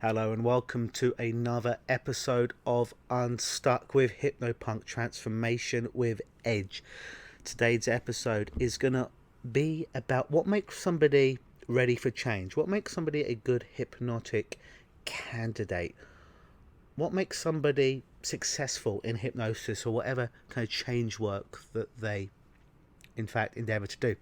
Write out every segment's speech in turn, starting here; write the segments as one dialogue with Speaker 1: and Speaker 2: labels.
Speaker 1: Hello and welcome to another episode of Unstuck with Hypnopunk Transformation with Edge. Today's episode is going to be about what makes somebody ready for change, what makes somebody a good hypnotic candidate, what makes somebody successful in hypnosis or whatever kind of change work that they, in fact, endeavor to do.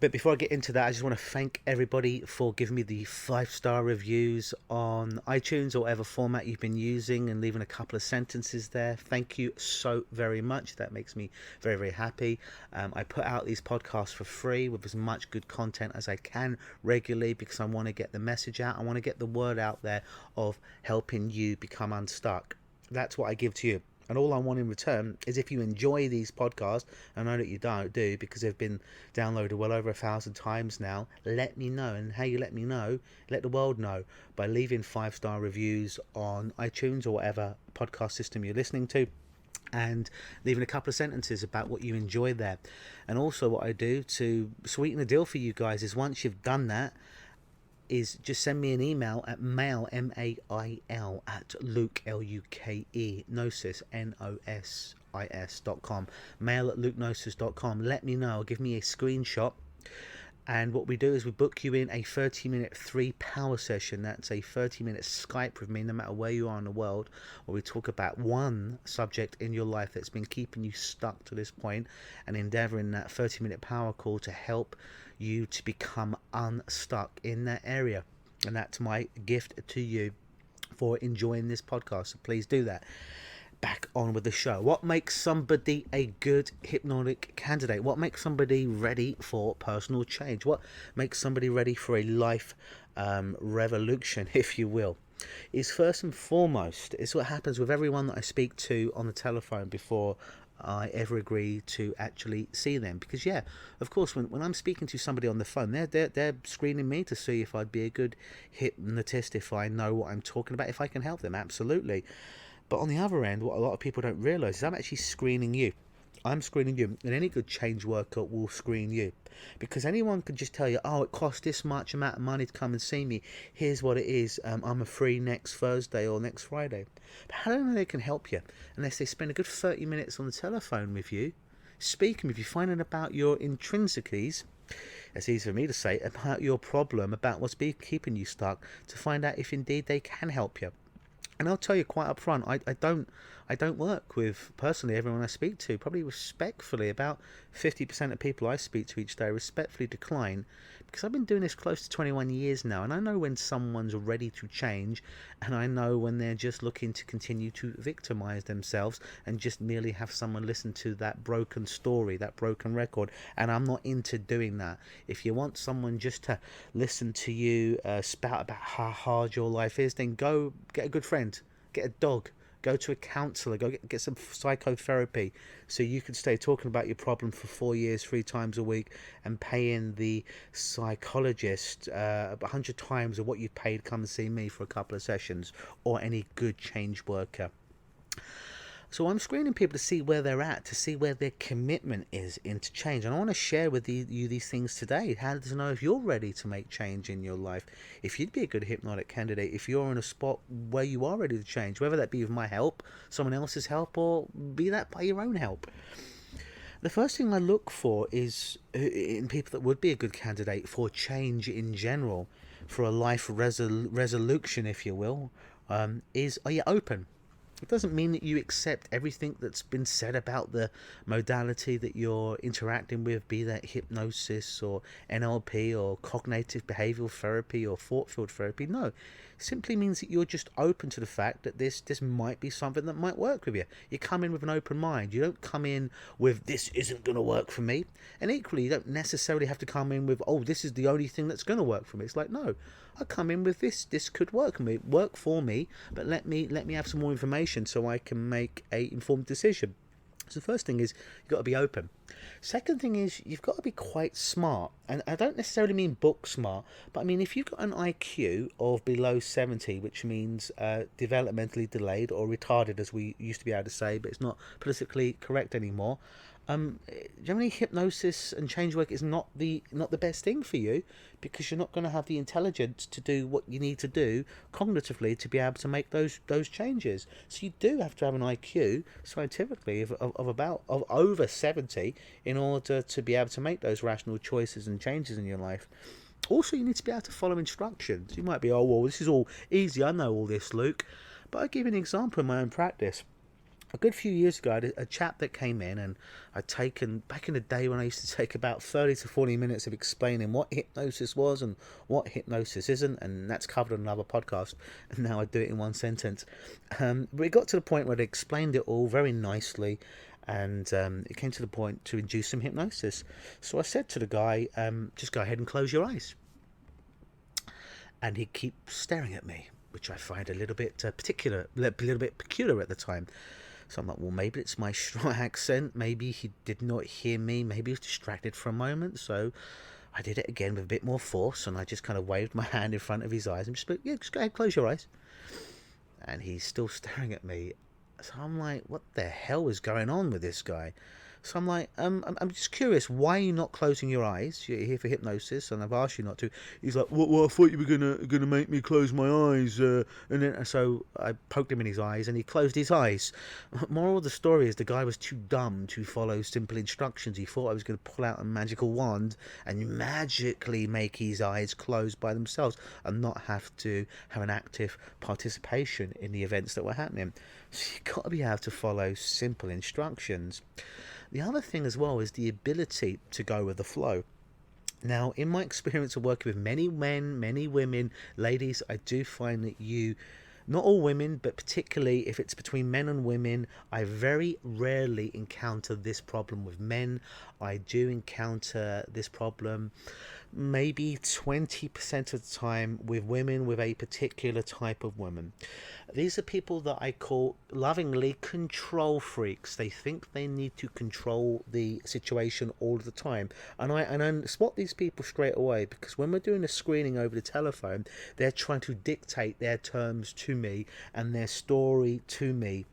Speaker 1: But before I get into that, I just want to thank everybody for giving me the 5-star reviews on iTunes or whatever format you've been using and leaving a couple of sentences there. Thank you so very much. That makes me very, very happy. I put out these podcasts for free with as much good content as I can regularly because I want to get the message out. I want to get the word out there of helping you become unstuck. That's what I give to you. And all I want in return is if you enjoy these podcasts, I know that you don't do because they've been downloaded well over 1,000 times now, let me know. And how you let me know, let the world know by leaving 5-star reviews on iTunes or whatever podcast system you're listening to, and leaving a couple of sentences about what you enjoy there. And also what I do to sweeten the deal for you guys is once you've done that, is just send me an email at mail, M-A-I-L, at Luke, L-U-K-E, Gnosis, N-O-S-I-S.com, mail at lukegnosis.com. Let me know, give me a screenshot. And what we do is we book you in a 30-minute 3-power session. That's a 30-minute Skype with me, no matter where you are in the world, where we talk about one subject in your life that's been keeping you stuck to this point, and endeavoring that 30-minute power call to help you to become unstuck in that area. And that's my gift to you for enjoying this podcast. So please do that. Back on with the show. What makes somebody a good hypnotic candidate? What makes somebody ready for personal change? What makes somebody ready for a life revolution, if you will? Is first and foremost, it's what happens with everyone that I speak to on the telephone before I ever agree to actually see them. Because yeah, of course, when I'm speaking to somebody on the phone, they're screening me to see if I'd be a good hypnotist, if I know what I'm talking about, if I can help them. Absolutely. But on the other end, what a lot of people don't realise is I'm actually screening you. I'm screening you, and any good change worker will screen you. Because anyone could just tell you, oh, it costs this much amount of money to come and see me. Here's what it is. I'm a free next Thursday or next Friday. But how do they know they can help you unless they spend a good 30 minutes on the telephone with you, speaking with you, finding about your intrinsicies, it's easy for me to say, about your problem, about what's been keeping you stuck, to find out if indeed they can help you. And I'll tell you quite up front, I don't work with, personally, everyone I speak to. Probably respectfully, about 50% of people I speak to each day respectfully decline, because I've been doing this close to 21 years now, and I know when someone's ready to change, and I know when they're just looking to continue to victimize themselves and just merely have someone listen to that broken story, that broken record. And I'm not into doing that. If you want someone just to listen to you spout about how hard your life is, then go get a good friend, get a dog, go to a counsellor, go get some psychotherapy, so you can stay talking about your problem for 4 years, 3 times a week, and paying the psychologist 100 times of what you paid come and see me for a couple of sessions, or any good change worker. So I'm screening people to see where they're at, to see where their commitment is into change. And I want to share with you these things today. How to know if you're ready to make change in your life. If you'd be a good hypnotic candidate, if you're in a spot where you are ready to change, whether that be with my help, someone else's help, or be that by your own help. The first thing I look for is in people that would be a good candidate for change in general, for a life resolution, if you will, is, are you open? It doesn't mean that you accept everything that's been said about the modality that you're interacting with, be that hypnosis or NLP or cognitive behavioral therapy or thought field therapy. No, it simply means that you're just open to the fact that this might be something that might work with you. You come in with an open mind. You don't come in with, this isn't going to work for me. And equally, you don't necessarily have to come in with, oh, this is the only thing that's going to work for me. It's like, no, I come in with this could work for me, but let me have some more information so I can make a informed decision. So the first thing is you've got to be open. Second thing is you've got to be quite smart. And I don't necessarily mean book smart, but I mean if you've got an IQ of below 70, which means developmentally delayed or retarded, as we used to be able to say, but it's not politically correct anymore. Generally hypnosis and change work is not the best thing for you, because you're not going to have the intelligence to do what you need to do cognitively to be able to make those changes. So you do have to have an IQ scientifically of over 70 in order to be able to make those rational choices and changes in your life. Also, you need to be able to follow instructions. You might be, oh well, this is all easy, I know all this, Luke. But I'll give you an example in my own practice. A good few years ago, I had a chap that came in, and I'd taken, back in the day when I used to take about 30 to 40 minutes of explaining what hypnosis was and what hypnosis isn't, and that's covered on another podcast, and now I do it in one sentence. But it got to the point where they explained it all very nicely, and it came to the point to induce some hypnosis. So I said to the guy, just go ahead and close your eyes. And he'd keep staring at me, which I find a little bit peculiar at the time. So I'm like, well, maybe it's my strong accent. Maybe he did not hear me. Maybe he was distracted for a moment. So I did it again with a bit more force, and I just kind of waved my hand in front of his eyes and just go, yeah, just go ahead, close your eyes. And he's still staring at me. So I'm like, what the hell is going on with this guy? So I'm like, I'm just curious, why are you not closing your eyes? You're here for hypnosis, and I've asked you not to. He's like, well, I thought you were gonna make me close my eyes, and then so I poked him in his eyes, and he closed his eyes. Moral of the story is the guy was too dumb to follow simple instructions. He thought I was going to pull out a magical wand and magically make his eyes close by themselves and not have to have an active participation in the events that were happening. So you've got to be able to follow simple instructions. The other thing as well is the ability to go with the flow. Now, in my experience of working with many men, many women, ladies, I do find that not all women, but particularly if it's between men and women, I very rarely encounter this problem with men. I do encounter this problem maybe 20% of the time with women, with a particular type of woman. These are people that I call lovingly control freaks. They think they need to control the situation all the time. And I spot these people straight away, because when we're doing a screening over the telephone, they're trying to dictate their terms to me and their story to me.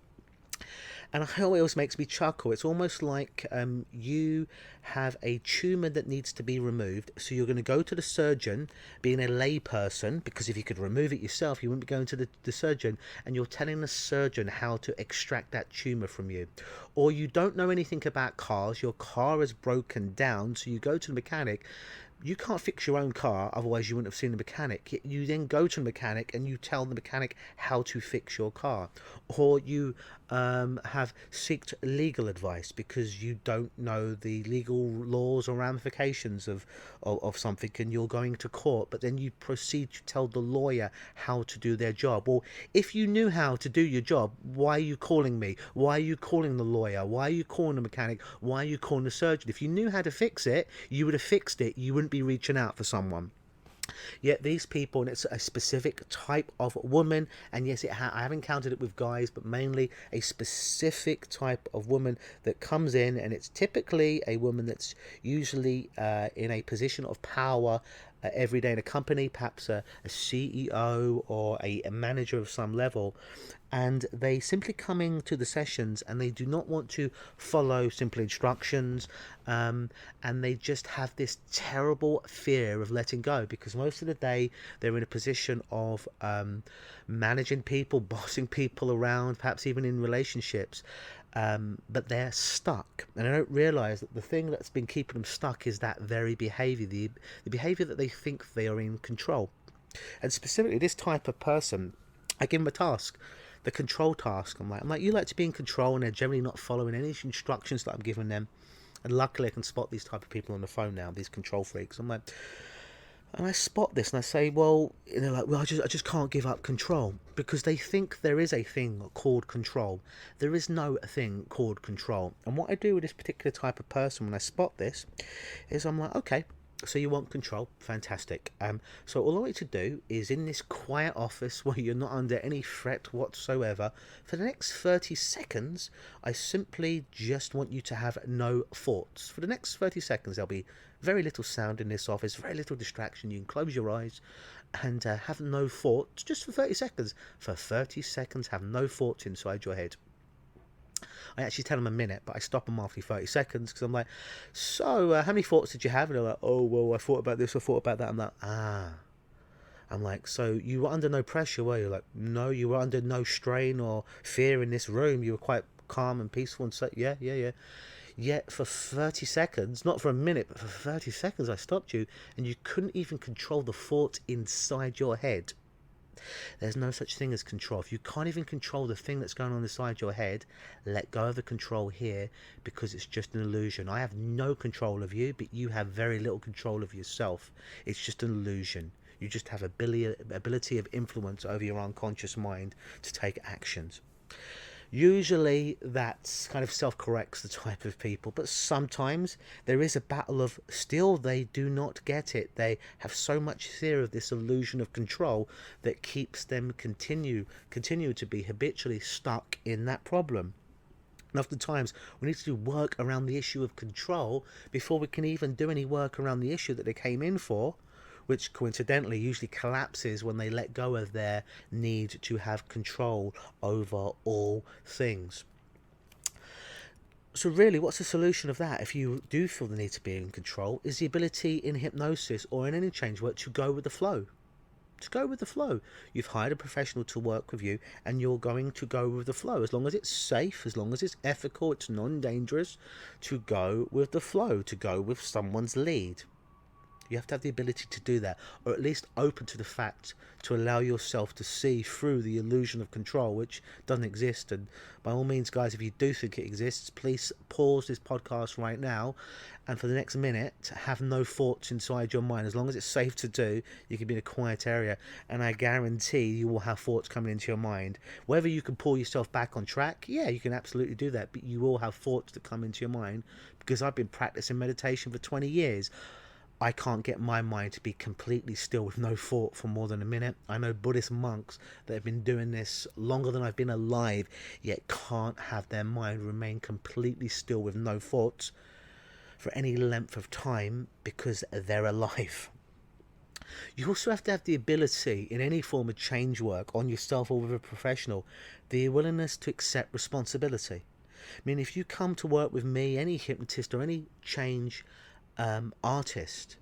Speaker 1: And it always makes me chuckle. It's almost like you have a tumour that needs to be removed. So you're going to go to the surgeon, being a lay person, because if you could remove it yourself, you wouldn't be going to the surgeon. And you're telling the surgeon how to extract that tumour from you. Or you don't know anything about cars. Your car is broken down. So you go to the mechanic. You can't fix your own car, otherwise you wouldn't have seen the mechanic. You then go to the mechanic and you tell the mechanic how to fix your car. Or you have sought legal advice because you don't know the legal laws or ramifications of something, and you're going to court, but then you proceed to tell the lawyer how to do their job. Or if you knew how to do your job, why are you calling me? Why are you calling the lawyer? Why are you calling the mechanic? Why are you calling the surgeon? If you knew how to fix it, you would have fixed it. You wouldn't be reaching out for someone. Yet these people, and it's a specific type of woman, and yes, I have encountered it with guys, but mainly a specific type of woman that comes in, and it's typically a woman that's usually in a position of power every day in a company, perhaps a CEO or a manager of some level. And they simply come into the sessions and they do not want to follow simple instructions, and they just have this terrible fear of letting go, because most of the day they're in a position of managing people, bossing people around, perhaps even in relationships, but they're stuck, and I don't realize that the thing that's been keeping them stuck is that very behavior, the behavior that they think they are in control. And specifically this type of person, I give them a task, the control task. I'm like, you like to be in control, and they're generally not following any instructions that I'm giving them. And luckily I can spot these type of people on the phone now, these control freaks. I'm like, and I spot this and I say, well, and they're like, well, I just can't give up control, because they think there is a thing called control. There is no thing called control. And what I do with this particular type of person when I spot this is I'm like, okay, so you want control, fantastic. So all I want you to do is, in this quiet office where you're not under any threat whatsoever, for the next 30 seconds, I simply just want you to have no thoughts. For the next 30 seconds, there'll be very little sound in this office, very little distraction. You can close your eyes and have no thoughts just for 30 seconds. For 30 seconds, have no thoughts inside your head. I actually tell them a minute, but I stop them after 30 seconds because I'm like, so how many thoughts did you have? And they're like, oh, well, I thought about this, I thought about that. I'm like, ah. I'm like, so you were under no pressure, were you? Like, no, you were under no strain or fear in this room. You were quite calm and peaceful and so, yeah, yeah, yeah. Yet for 30 seconds, not for a minute, but for 30 seconds, I stopped you and you couldn't even control the thought inside your head. There's no such thing as control. If you can't even control the thing that's going on inside your head, let go of the control here, because it's just an illusion. I have no control of you, but you have very little control of yourself. It's just an illusion. You just have ability of influence over your unconscious mind to take actions. Usually that's kind of self-corrects the type of people, but sometimes there is a battle of still they do not get it. They have so much fear of this illusion of control that keeps them continue to be habitually stuck in that problem. And oftentimes we need to do work around the issue of control before we can even do any work around the issue that they came in for, which coincidentally usually collapses when they let go of their need to have control over all things. So really, what's the solution of that? If you do feel the need to be in control, is the ability in hypnosis or in any change work to go with the flow. To go with the flow. You've hired a professional to work with you, and you're going to go with the flow. As long as it's safe, as long as it's ethical, it's non-dangerous, to go with the flow, to go with someone's lead. You have to have the ability to do that, or at least open to the fact to allow yourself to see through the illusion of control, which doesn't exist. And by all means, guys, if you do think it exists, please pause this podcast right now, and for the next minute, have no thoughts inside your mind. As long as it's safe to do, you can be in a quiet area, and I guarantee you will have thoughts coming into your mind. Whether you can pull yourself back on track, yeah, you can absolutely do that, but you will have thoughts that come into your mind, because I've been practicing meditation for 20 years. I can't get my mind to be completely still with no thought for more than a minute. I know Buddhist monks that have been doing this longer than I've been alive, yet can't have their mind remain completely still with no thoughts for any length of time because they're alive. You also have to have the ability in any form of change work on yourself or with a professional, the willingness to accept responsibility. I mean, if you come to work with me, any hypnotist or any change artist,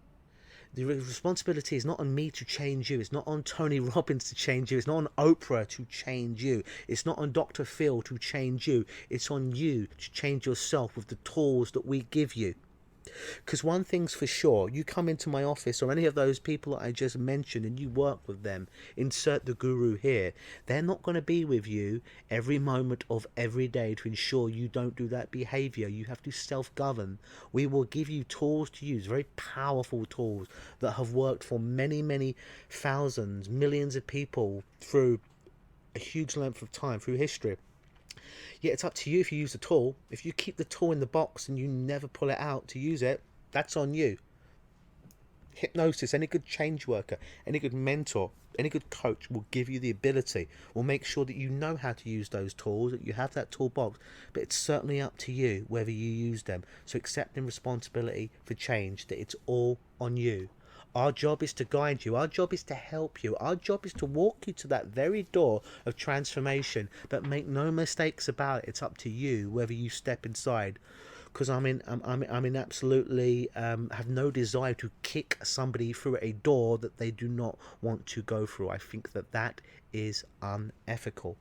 Speaker 1: the responsibility is not on me to change you. It's not on Tony Robbins to change you. It's not on Oprah to change you. It's not on Dr. Phil to change you. It's on you to change yourself with the tools that we give you. Because one thing's for sure, you come into my office or any of those people that I just mentioned and you work with them, insert the guru here, they're not going to be with you every moment of every day to ensure you don't do that behavior. You have to self-govern. We will give you tools to use, very powerful tools that have worked for many, many thousands, millions of people through a huge length of time, through history. Yet it's up to you if you use the tool. If you keep the tool in the box and you never pull it out to use it, that's on you. Hypnosis, any good change worker, any good mentor, any good coach will give you the ability, will make sure that you know how to use those tools, that you have that toolbox, but it's certainly up to you whether you use them. So accepting responsibility for change, that it's all on you. Our job is to guide you. Our job is to help you. Our job is to walk you to that very door of transformation. But make no mistakes about it. It's up to you whether you step inside. Because I'm in absolutely have no desire to kick somebody through a door that they do not want to go through. I think that is unethical.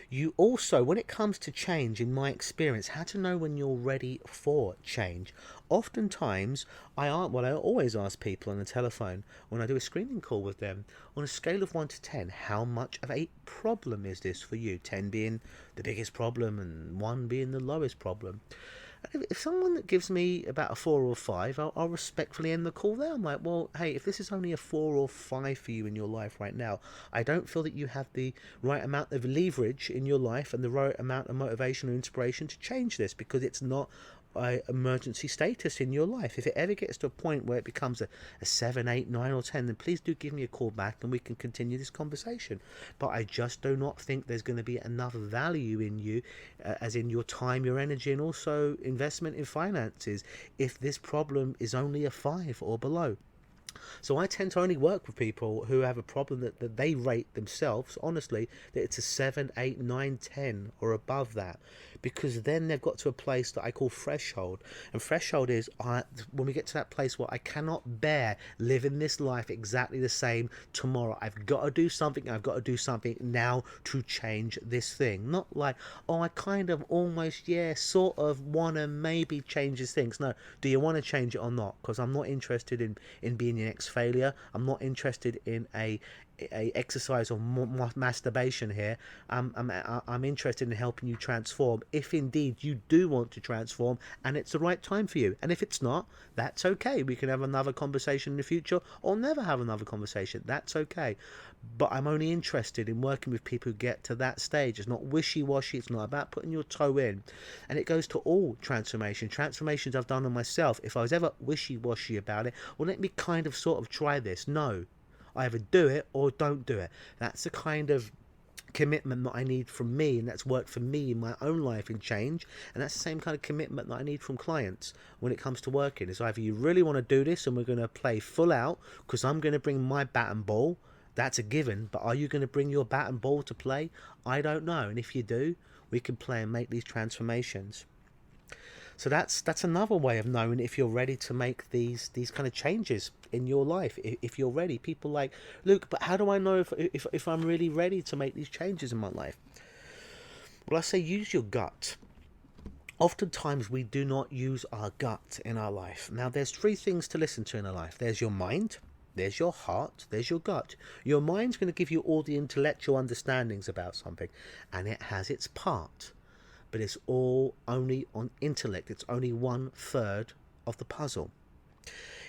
Speaker 1: You also, when it comes to change, in my experience, how to know when you're ready for change. Oftentimes, I always ask people on the telephone when I do a screening call with them, on a scale of 1 to 10, how much of a problem is this for you? 10 being the biggest problem and 1 being the lowest problem. If someone gives me about a 4 or 5, I'll respectfully end the call there. I'm like, well, hey, if this is only a 4 or 5 for you in your life right now, I don't feel that you have the right amount of leverage in your life and the right amount of motivation or inspiration to change this, because it's not emergency status in your life. If it ever gets to a point where it becomes a 7, 8, 9 or 10, then please do give me a call back and we can continue this conversation. But I just do not think there's going to be enough value in you, as in your time, your energy, and also investment in finances, if this problem is only a 5 or below. So I tend to only work with people who have a problem that they rate themselves, honestly, that it's a 7, 8, 9, 10 or above that. Because then they've got to a place that I call threshold. And threshold is when we get to that place where I cannot bear living this life exactly the same tomorrow. I've got to do something. I've got to do something now to change this thing. Not like, oh, I kind of almost, yeah, sort of want to maybe change these things. No, do you want to change it or not? Because I'm not interested in being your next failure. I'm not interested in a exercise of masturbation here. I'm interested in helping you transform, if indeed you do want to transform and it's the right time for you. And if it's not, that's okay. We can have another conversation in the future or never have another conversation. That's okay. But I'm only interested in working with people who get to that stage. It's not wishy-washy. It's not about putting your toe in. And it goes to all transformations I've done on myself. If I was ever wishy-washy about it, well, let me kind of sort of try this. No, I either do it or don't do it. That's the kind of commitment that I need from me, and that's worked for me in my own life in change. And that's the same kind of commitment that I need from clients when it comes to working. Is either you really want to do this and we're going to play full out because I'm going to bring my bat and ball. That's a given. But are you going to bring your bat and ball to play? I don't know. And if you do, we can play and make these transformations. So that's another way of knowing if you're ready to make these kind of changes in your life. If you're ready, people like, Luke, but how do I know if I'm really ready to make these changes in my life? Well, I say use your gut. Oftentimes we do not use our gut in our life. Now, there's 3 things to listen to in our life. There's your mind, there's your heart, there's your gut. Your mind's going to give you all the intellectual understandings about something, and it has its part. But it's all only on intellect. It's only 1/3 of the puzzle.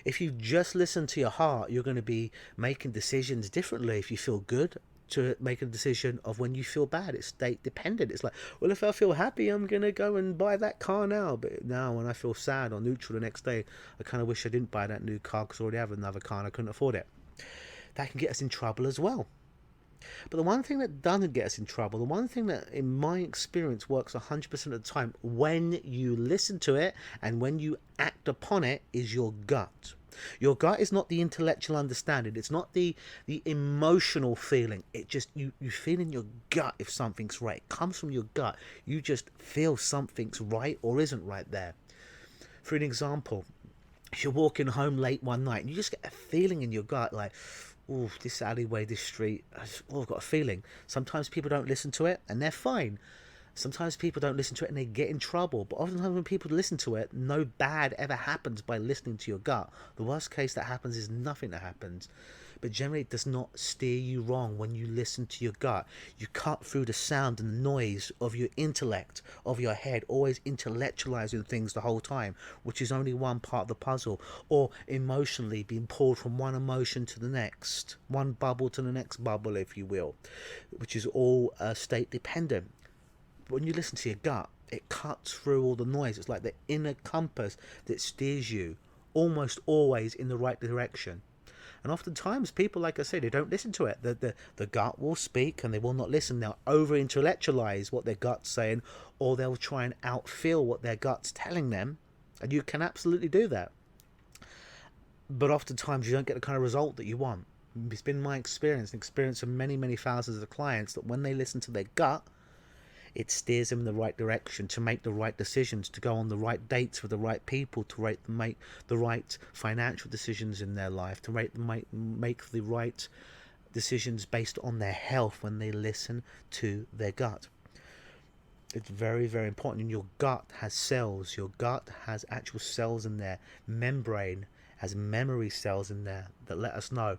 Speaker 1: If you just listen to your heart, you're going to be making decisions differently. If you feel good, to make a decision of when you feel bad. It's state dependent. It's like, well, if I feel happy, I'm going to go and buy that car now. But now when I feel sad or neutral the next day, I kind of wish I didn't buy that new car because I already have another car and I couldn't afford it. That can get us in trouble as well. But the one thing that doesn't get us in trouble, the one thing that in my experience works 100% of the time when you listen to it and when you act upon it, is your gut. Your gut is not the intellectual understanding. It's not the emotional feeling. It just, you feel in your gut if something's right. It comes from your gut. You just feel something's right or isn't right there. For an example, if you're walking home late one night and you just get a feeling in your gut like, oh, this alleyway, this street, I've got a feeling. Sometimes people don't listen to it and they're fine. Sometimes people don't listen to it and they get in trouble. But oftentimes when people listen to it, no bad ever happens by listening to your gut. The worst case that happens is nothing that happens. But generally it does not steer you wrong when you listen to your gut. You cut through the sound and the noise of your intellect, of your head, always intellectualizing things the whole time, which is only one part of the puzzle. Or emotionally being pulled from one emotion to the next, one bubble to the next bubble, if you will, which is all state dependent. When you listen to your gut, it cuts through all the noise. It's like the inner compass that steers you almost always in the right direction. And oftentimes people, like I say, they don't listen to it. The gut will speak and they will not listen. They'll over-intellectualize what their gut's saying, or they'll try and outfeel what their gut's telling them. And you can absolutely do that. But oftentimes you don't get the kind of result that you want. It's been my experience, the experience of many, many thousands of clients, that when they listen to their gut, it steers them in the right direction, to make the right decisions, to go on the right dates with the right people, to make the right financial decisions in their life, to make the right decisions based on their health when they listen to their gut. It's very, very important. And your gut has cells. Your gut has actual cells in there. Membrane has memory cells in there that let us know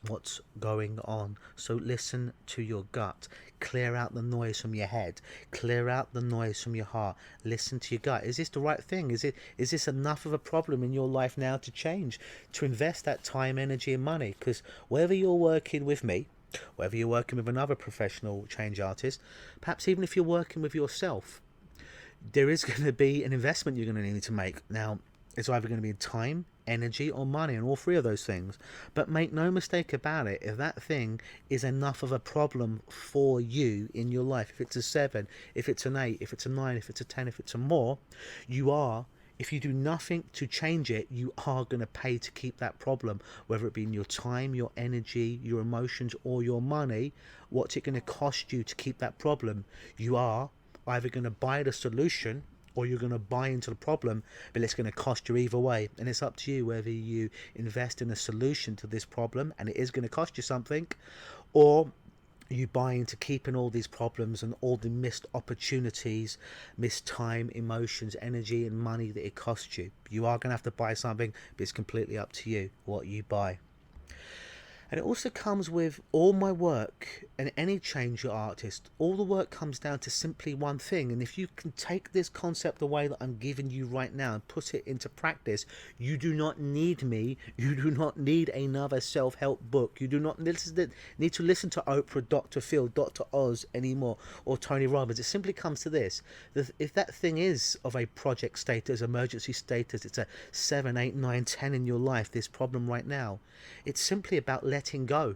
Speaker 1: what's going on. So listen to your gut. Clear out the noise from your head. Clear out the noise from your heart. Listen to your gut. Is this the right thing? Is this enough of a problem in your life now to change, to invest that time, energy and money? Because whether you're working with me, whether you're working with another professional change artist, perhaps even if you're working with yourself, there is going to be an investment you're going to need to make. Now, it's either going to be time, energy or money, and all 3 of those things. But make no mistake about it, if that thing is enough of a problem for you in your life, if it's a 7, if it's an 8, if it's a 9, if it's a 10, if it's a more, you are If you do nothing to change it, you are going to pay to keep that problem, whether it be in your time, your energy, your emotions, or your money. What's it going to cost you to keep that problem? You are either going to buy the solution or you're going to buy into the problem, but it's going to cost you either way. And it's up to you whether you invest in a solution to this problem, and it is going to cost you something, or you buy into keeping all these problems and all the missed opportunities, missed time, emotions, energy and money that it costs you. You are going to have to buy something, but it's completely up to you what you buy. And it also comes with all my work and any change you're artist. All the work comes down to simply one thing. And if you can take this concept away that I'm giving you right now and put it into practice, you do not need me. You do not need another self-help book. You do not need to listen to Oprah, Dr. Phil, Dr. Oz anymore, or Tony Robbins. It simply comes to this. If that thing is of a project status, emergency status, it's a 7, 8, 9, 10 in your life, this problem right now, it's simply about letting go.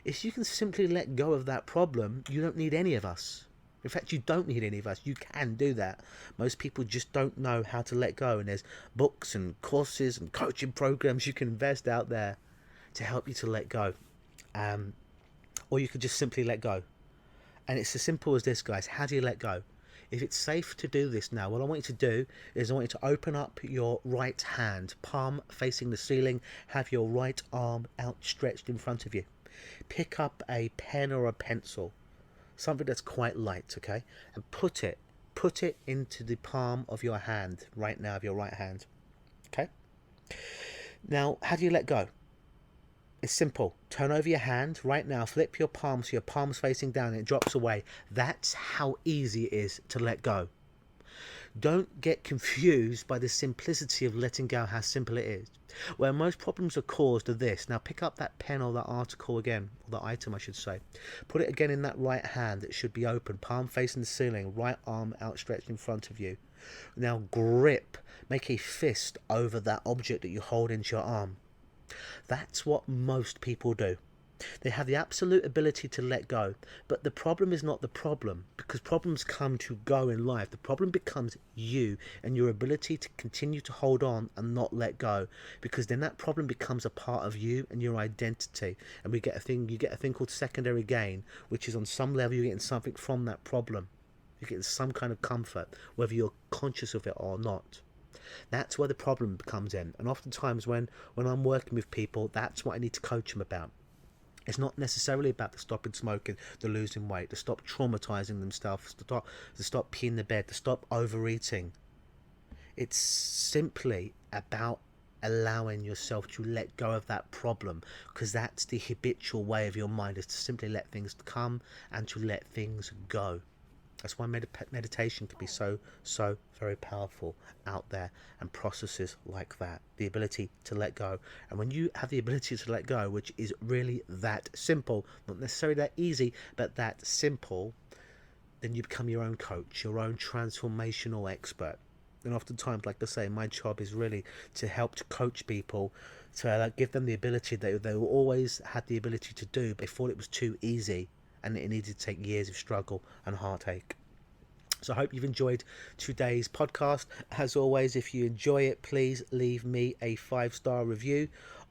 Speaker 1: If you can simply let go of that problem, you don't need any of us. In fact, you don't need any of us. You can do that. Most people just don't know how to let go, and there's books and courses and coaching programs you can invest out there to help you to let go. Or you could just simply let go. And it's as simple as this, guys. How do you let go? If it's safe to do this now, what I want you to do is I want you to open up your right hand, palm facing the ceiling, have your right arm outstretched in front of you. Pick up a pen or a pencil, something that's quite light, okay? And put it into the palm of your hand right now, of your right hand, okay? Now, how do you let go? It's simple. Turn over your hand right now, flip your palm so your palm's facing down and it drops away. That's how easy it is to let go. Don't get confused by the simplicity of letting go, how simple it is. Where most problems are caused are this. Now pick up that pen or that article again, or that item I should say. Put it again in that right hand that should be open, palm facing the ceiling, right arm outstretched in front of you. Now grip, make a fist over that object that you hold into your arm. That's what most people do. They have the absolute ability to let go, but the problem is not the problem, because problems come to go in life. The problem becomes you and your ability to continue to hold on and not let go, because then that problem becomes a part of you and your identity, and you get a thing called secondary gain, which is on some level you're getting something from that problem. You're getting some kind of comfort, whether you're conscious of it or not. That's where the problem comes in. And oftentimes when I'm working with people, that's what I need to coach them about. It's not necessarily about the stopping smoking, the losing weight, to stop traumatizing themselves, to stop peeing the bed, to stop overeating. It's simply about allowing yourself to let go of that problem, because that's the habitual way of your mind, is to simply let things come and to let things go. That's why meditation can be so very powerful out there, and processes like that, the ability to let go. And when you have the ability to let go, which is really that simple, not necessarily that easy, but that simple, then you become your own coach, your own transformational expert. And oftentimes, like I say, my job is really to help to coach people, to give them the ability that they always had the ability to do, but they thought it was too easy, and it needed to take years of struggle and heartache. So I hope you've enjoyed today's podcast. As always, if you enjoy it, please leave me a 5-star review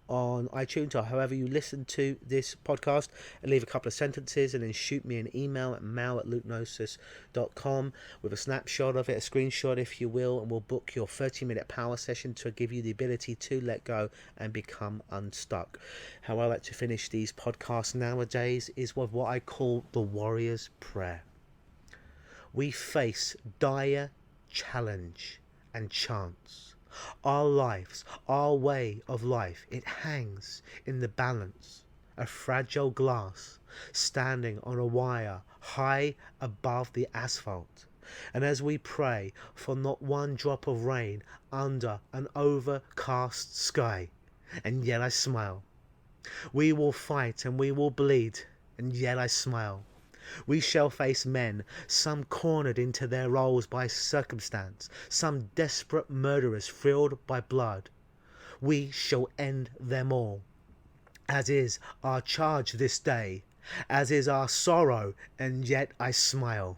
Speaker 1: on iTunes or however you listen to this podcast, and leave a couple of sentences, and then shoot me an email at mal@hypnosis.com with a snapshot of it, a screenshot if you will, and we'll book your 30-minute power session to give you the ability to let go and become unstuck. How I like to finish these podcasts nowadays is with what I call the warrior's prayer. We face dire challenge and chance. Our lives, our way of life, it hangs in the balance, a fragile glass standing on a wire high above the asphalt. And as we pray for not one drop of rain under an overcast sky, and yet I smile. We will fight and we will bleed, and yet I smile. We shall face men, some cornered into their roles by circumstance, some desperate murderers thrilled by blood. We shall end them all, as is our charge this day, as is our sorrow, and yet I smile.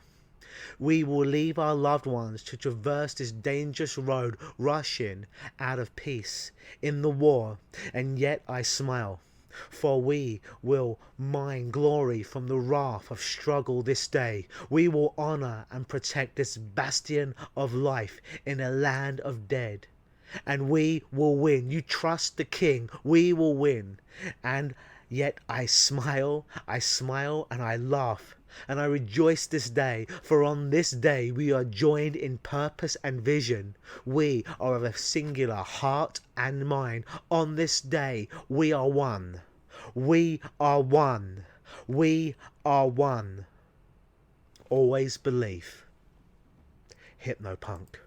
Speaker 1: We will leave our loved ones to traverse this dangerous road, rushing out of peace in the war, and yet I smile. For we will mine glory from the wrath of struggle this day. We will honor and protect this bastion of life in a land of dead. And we will win. You trust the King. We will win. And yet I smile, and I laugh. And I rejoice this day, for on this day we are joined in purpose and vision. We are of a singular heart and mind. On this day we are one. We are one. We are one. Always believe. Hypnopunk.